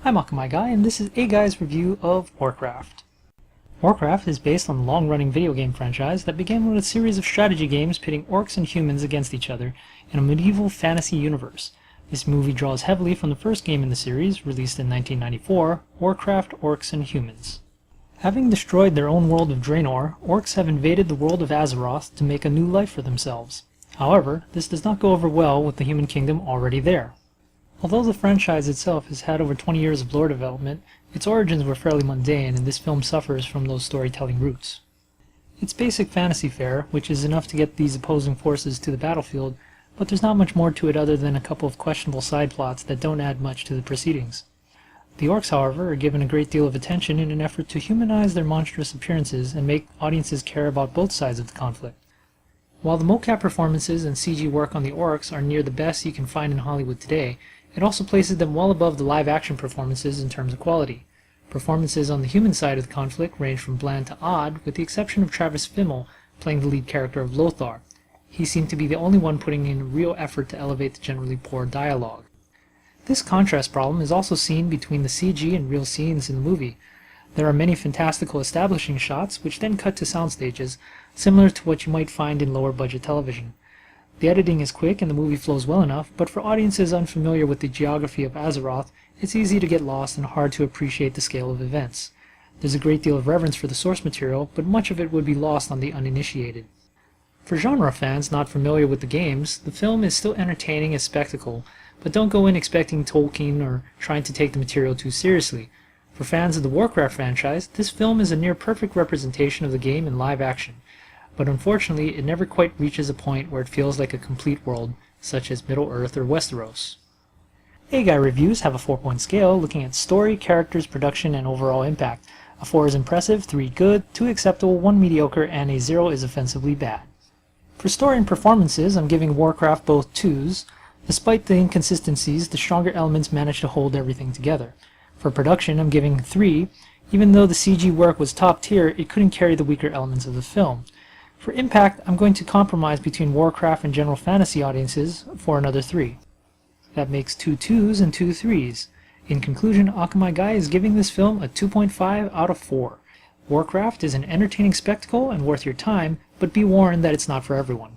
I'm Akamai Guy, and this is A Guy's review of Warcraft. Warcraft is based on the long-running video game franchise that began with a series of strategy games pitting orcs and humans against each other in a medieval fantasy universe. This movie draws heavily from the first game in the series, released in 1994, Warcraft, Orcs and Humans. Having destroyed their own world of Draenor, orcs have invaded the world of Azeroth to make a new life for themselves. However, this does not go over well with the human kingdom already there. Although the franchise itself has had over 20 years of lore development, its origins were fairly mundane, and this film suffers from those storytelling roots. It's basic fantasy fare, which is enough to get these opposing forces to the battlefield, but there's not much more to it other than a couple of questionable side plots that don't add much to the proceedings. The orcs, however, are given a great deal of attention in an effort to humanize their monstrous appearances and make audiences care about both sides of the conflict. While the mocap performances and CG work on the orcs are near the best you can find in Hollywood today, it also places them well above the live-action performances in terms of quality. Performances on the human side of the conflict range from bland to odd, with the exception of Travis Fimmel playing the lead character of Lothar. He seemed to be the only one putting in a real effort to elevate the generally poor dialogue. This contrast problem is also seen between the CG and real scenes in the movie. There are many fantastical establishing shots which then cut to sound stages, similar to what you might find in lower-budget television. The editing is quick and the movie flows well enough, but for audiences unfamiliar with the geography of Azeroth, it's easy to get lost and hard to appreciate the scale of events. There's a great deal of reverence for the source material, but much of it would be lost on the uninitiated. For genre fans not familiar with the games, the film is still entertaining as spectacle, but don't go in expecting Tolkien or trying to take the material too seriously. For fans of the Warcraft franchise, this film is a near-perfect representation of the game in live action, but unfortunately it never quite reaches a point where it feels like a complete world, such as Middle-earth or Westeros. A Guy reviews have a 4-point scale looking at story, characters, production, and overall impact. A 4 is impressive, 3 good, 2 acceptable, 1 mediocre, and a 0 is offensively bad. For story and performances, I'm giving Warcraft both 2s. Despite the inconsistencies, the stronger elements manage to hold everything together. For production, I'm giving 3. Even though the CG work was top tier, it couldn't carry the weaker elements of the film. For impact, I'm going to compromise between Warcraft and general fantasy audiences for another 3. That makes 2 2s and 2 3s. In conclusion, Akamai Guy is giving this film a 2.5 out of 4. Warcraft is an entertaining spectacle and worth your time, but be warned that it's not for everyone.